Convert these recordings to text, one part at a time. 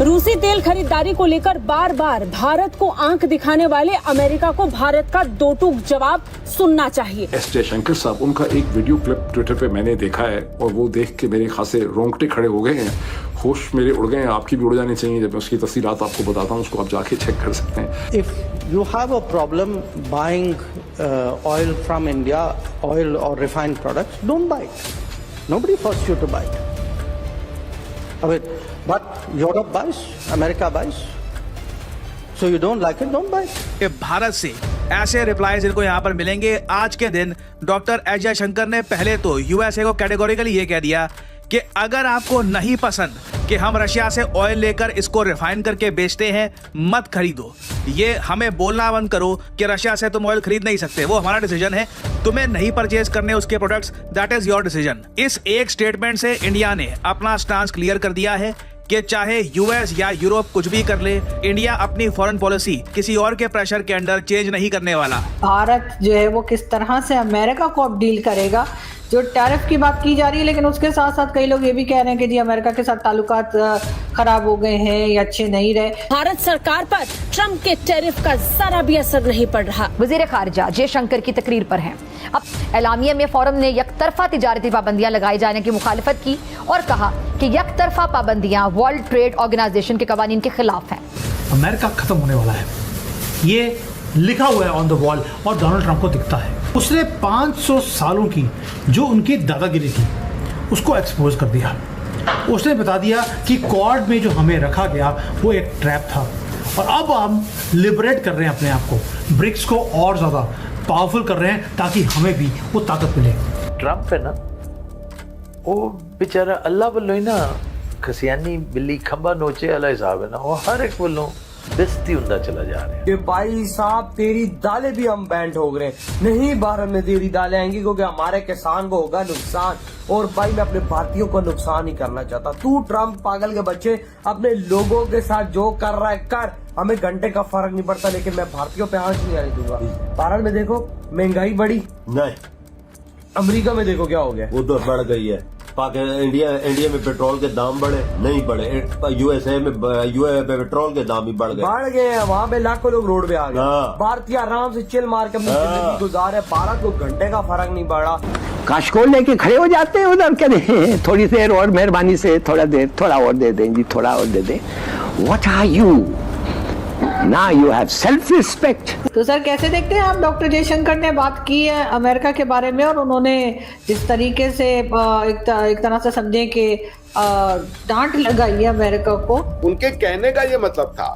रूसी तेल खरीदारी को लेकर बार बार भारत को आंख दिखाने वाले अमेरिका को भारत का दो टूक जवाब सुनना चाहिए। एस जयशंकर साहब, उनका एक वीडियो क्लिप ट्विटर पे मैंने देखा है और वो देख के मेरे खासे रोंगटे खड़े हो गए हैं, होश मेरे उड़ गए हैं। आपकी भी उड़ जानी चाहिए। जब मैं उसकी तफसीलात आपको बताता हूँ, उसको आप जाके चेक कर सकते हैं। If you have a problem buying oil from India, oil or refined products, don't buy it. Nobody forced you to buy it. I mean, but Europe buys, America buys. So you don't like it, don't buy it. Bharat से ऐसे replies इनको यहाँ पर मिलेंगे। आज के दिन doctor S Jaishankar ने पहले तो यूएसए को कैटेगोरिकली ये कह दिया कि अगर आपको नहीं पसंद कि हम रशिया से ऑयल लेकर इसको रिफाइन करके बेचते हैं, मत खरीदो। ये हमें बोलना बंद करो कि रशिया से तुम ऑयल खरीद नहीं सकते, वो हमारा डिसीजन है। तुम्हें नहीं परचेज करने उसके products, that is your decision. इस एक स्टेटमेंट से इंडिया ने अपना स्टांस क्लियर कर दिया है कि चाहे यूएस या यूरोप कुछ भी कर ले, इंडिया अपनी फॉरेन पॉलिसी किसी और के प्रेशर के अंडर चेंज नहीं करने वाला। भारत जो है वो किस तरह से अमेरिका को अब डील करेगा, जो टैरिफ की बात की जा रही है, लेकिन उसके साथ साथ कई लोग ये भी कह रहे हैं कि जी अमेरिका के साथ ताल्लुकात खराब हो गए हैं या अच्छे नहीं रहे। भारत सरकार पर ट्रंप के टैरिफ का जरा भी असर नहीं पड़ रहा। वजीर खारजा जयशंकर की तकरीर पर हैं। अब एलामिया में फोरम ने यकतरफा तिजारती पाबंदियां लगाए जाने की मुखालिफत की और कहा कि यकतरफा पाबंदियां वर्ल्ड ट्रेड ऑर्गेनाइजेशन के कवानीन के खिलाफ हैं। अमेरिका खत्म होने वाला है, ये लिखा हुआ है ऑन द वॉल और डोनाल्ड ट्रंप को दिखता है। उसने 500 सालों की जो उनकी दादागिरी थी उसको एक्सपोज कर दिया। उसने बता दिया कि क्वाड में जो हमें रखा गया वो एक ट्रैप था और अब हम लिबरेट कर रहे हैं अपने आप को, ब्रिक्स को और ज़्यादा पावरफुल कर रहे हैं ताकि हमें भी वो ताकत मिले। ट्रंप है ना, वो बेचारा अल्लाह वालों ही ना खसियानी बिल्ली खंबा नोचे वाला हिसाब है ना, वो हर एक वालों बेस्ती हुंदा चला जा रहा है कि भाई साहब तेरी दालें भी हम बैंड हो गए, नहीं भारत में तेरी दालें आएंगी क्योंकि हमारे किसान को होगा नुकसान। और भाई मैं अपने भारतीयों को नुकसान नहीं करना चाहता। तू ट्रंप पागल के बच्चे अपने लोगों के साथ जो कर रहा है कर, हमें घंटे का फर्क नहीं पड़ता, लेकिन मैं भारतीयों पे आंच नहीं आने दूंगा। भारत में देखो महंगाई बढ़ी नहीं, अमेरिका में देखो क्या हो गया, वो तो बढ़ गई है। इंडिया में पेट्रोल के दाम बढ़े नहीं बढ़े, यूएसए में पेट्रोल के दाम भी बढ़ गए हैं। वहाँ पे लाखों लोग रोड पे आ गए। भारतीय आराम से चिल मार के अपनी जिंदगी गुजारे, भारत को घंटे का फर्क नहीं पड़ा। काशकोल लेके खड़े हो जाते हैं उधर, कहते थोड़ी देर और मेहरबानी से थोड़ा और दे दें जी, थोड़ा और दे दें। What are you? Now you have self-respect. तो सर कैसे देखते हैं आप, डॉक्टर जयशंकर ने बात की है अमेरिका के बारे में और उन्होंने जिस तरीके से एक तरह से समझे कि डांट लगाई है अमेरिका को। उनके कहने का ये मतलब था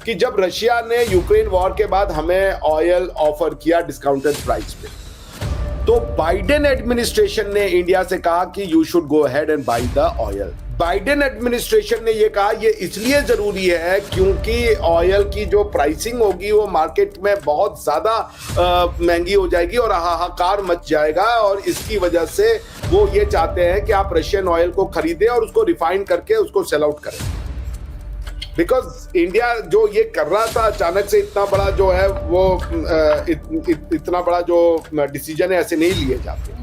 कि जब रशिया ने यूक्रेन वॉर के बाद हमें ऑयल ऑफर किया डिस्काउंटेड प्राइस पे, तो बाइडेन एडमिनिस्ट्रेशन ने इंडिया से कहा कि you should go ahead and by the oil. Biden administration ने ये कहा ये इसलिए जरूरी है क्योंकि ऑयल की जो प्राइसिंग होगी वो मार्केट में बहुत ज्यादा महंगी हो जाएगी और हाहाकार मच जाएगा, और इसकी वजह से वो ये चाहते हैं कि आप रशियन ऑयल को खरीदें और उसको रिफाइन करके उसको सेल आउट करें। बिकॉज इंडिया जो ये कर रहा था अचानक से इतना बड़ा जो है वो इतना बड़ा जो डिसीजन है ऐसे नहीं लिए जाते।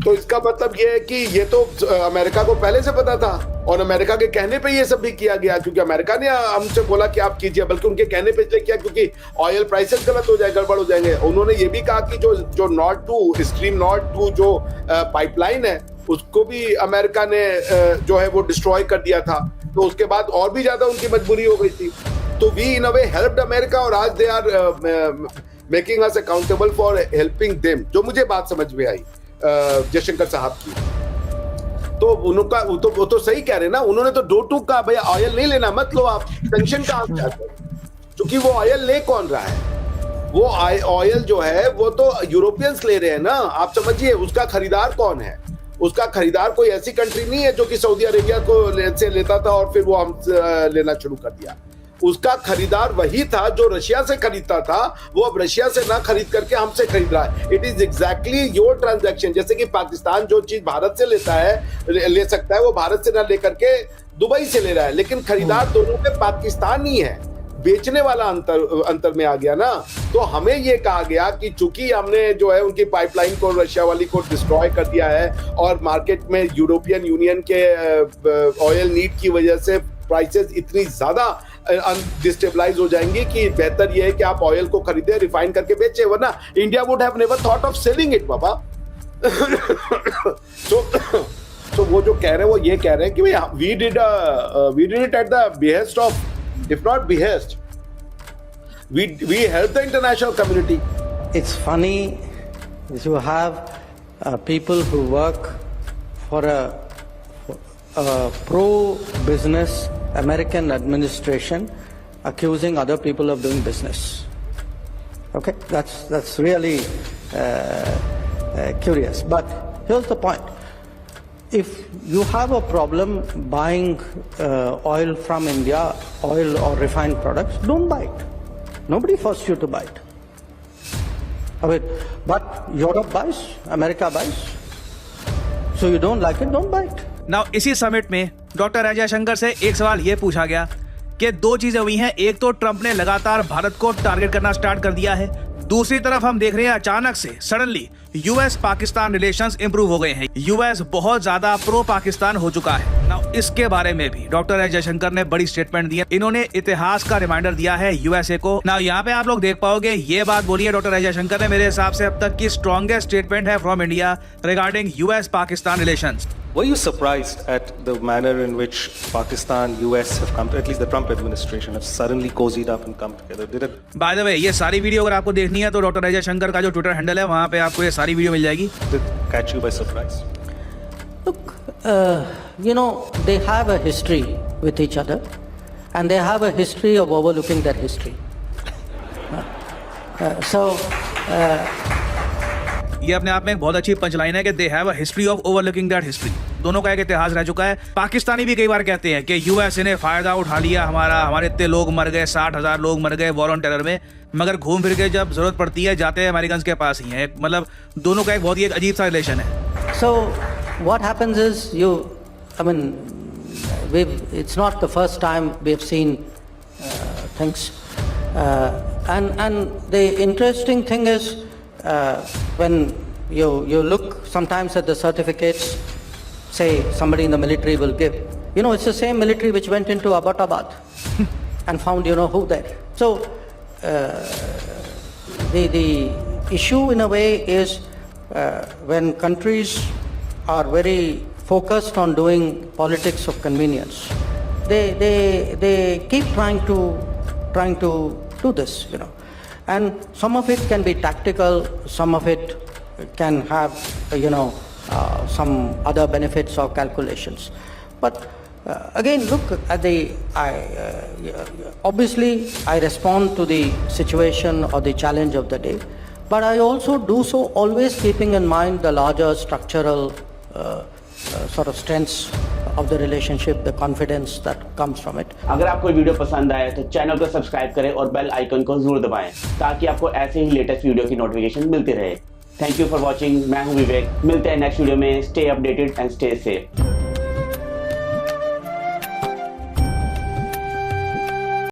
तो इसका मतलब ये है कि ये तो अमेरिका को पहले से पता था और अमेरिका के कहने पे ये सब भी किया गया, क्योंकि अमेरिका ने हमसे बोला कि आप कीजिए, बल्कि उनके कहने पे इसलिए किया क्योंकि ऑयल प्राइसेस गलत हो जाए, गड़बड़ हो जाएंगे। उन्होंने ये भी कहा कि जो north two stream north two जो पाइपलाइन है उसको भी अमेरिका ने जो है वो डिस्ट्रॉय कर दिया था, तो उसके बाद और भी ज्यादा उनकी मजबूरी हो गई थी। तो we in a way helped America और आज they are making us accountable for helping them, जो मुझे बात समझ में आई जयशंकर साहब की। तो उनका वो तो सही कह रहे ना, उन्होंने तो दो टूक का भैया ऑयल नहीं लेना, मत लो आप, टेंशन कहां से आता है, क्योंकि वो ऑयल ले कौन रहा है, वो ऑयल जो है वो तो यूरोपियंस ले रहे हैं ना। आप समझिए उसका खरीदार कौन है, उसका खरीदार कोई ऐसी कंट्री नहीं है जो कि सऊदी अरेबिया को से लेता था और फिर वो हम लेना शुरू कर दिया। उसका खरीदार वही था जो रशिया से खरीदता था, वो अब रशिया से ना खरीद करके हमसे खरीद रहा है। It is exactly your transaction. जैसे कि पाकिस्तान जो चीज भारत से लेता है ले सकता है, वो भारत से ना लेकर के दुबई से ले रहा है, लेकिन खरीदार दोनों पे पाकिस्तान ही है। बेचने वाला अंतर में आ गया ना। तो हमें ये कहा गया कि चूंकि हमने जो है उनकी पाइपलाइन को रशिया वाली को डिस्ट्रॉय कर दिया है और मार्केट में यूरोपियन यूनियन के ऑयल नीड की वजह से प्राइसेस इतनी ज्यादा डिस्टेबलाइज हो जाएंगी कि बेहतर ये है कि आप ऑयल को खरीदे, रिफाइन करके बेचे, वरना India would have never thought of selling it बाबा। तो वो जो कह रहे हैं वो ये कह रहे हैं कि भाई we did it at the behest of, if not behest, we help the international community. It's funny you have people who work for a pro-business American administration accusing other people of doing business. Okay, that's really curious. But here's the point. If you have a problem buying oil from India, oil or refined products, don't buy it. Nobody forced you to buy it. I mean, but Europe buys, America buys. So you don't like it, don't buy it. Now इसी summit में doctor S Jaishankar से एक सवाल ये पूछा गया कि दो चीजें हुई हैं। एक तो ट्रंप ने लगातार भारत को टारगेट करना स्टार्ट कर दिया है, दूसरी तरफ हम देख रहे हैं अचानक से suddenly US Pakistan relations improve हो गए हैं। यूएस बहुत ज्यादा प्रो पाकिस्तान हो चुका है। नाउ इसके बारे में भी डॉक्टर एस जयशंकर ने बड़ी स्टेटमेंट दी है। इन्होंने इतिहास का रिमाइंडर दिया है यूएसए को। नाउ यहाँ पे आप लोग देख पाओगे ये बात बोली है डॉक्टर एस जयशंकर ने, मेरे हिसाब से अब तक की स्ट्रॉन्गेस्ट स्टेटमेंट है from India regarding US Pakistan relations. Were you surprised at the manner in which Pakistan, US have come, at least the Trump administration, have suddenly cozied up and come together? Did it? By the way, ये सारी video अगर आपको देखनी है तो doctor S Jaishankar का जो Twitter handle है वहाँ पे आपको ये सारी वीडियो मिल जाएगी। Did it catch you by surprise? Look, you know, they have a history with each other, and they have a history of overlooking their history. ये अपने आप में एक बहुत अच्छी पंचलाइन है कि they have a history of overlooking that history. दोनों का एक इतिहास रह चुका है। पाकिस्तानी भी कई बार कहते हैं कि यूएस ने फायदा उठा लिया हमारे इतने लोग मर गए, 60,000 लोग मर गए वॉर ऑन टेरर में, मगर घूम फिर के जब जरूरत पड़ती है जाते हैं अमेरिकन के पास ही है। मतलब दोनों का एक बहुत ही एक अजीब सा रिलेशन है। So what happens is it's not the first time we've seen things, and the interesting thing is when you look sometimes at the certificates, say somebody in the military will give, it's the same military which went into Abbottabad and found who there. So the issue in a way is when countries are very focused on doing politics of convenience, they keep trying to do this, and some of it can be tactical, some of it can have some other benefits or calculations. But again, look at obviously I respond to the situation or the challenge of the day, but I also do so always keeping in mind the larger structural sort of strengths of the relationship, the confidence that comes from it. अगर आपको video पसंद आए तो channel को subscribe करें और bell icon को जरूर दबाएं ताकि आपको ऐसे ही लेटेस्ट वीडियो की नोटिफिकेशन मिलती रहे। Thank you for watching. मैं हूं विवेक, मिलते हैं नेक्स्ट वीडियो में। Stay updated and stay safe.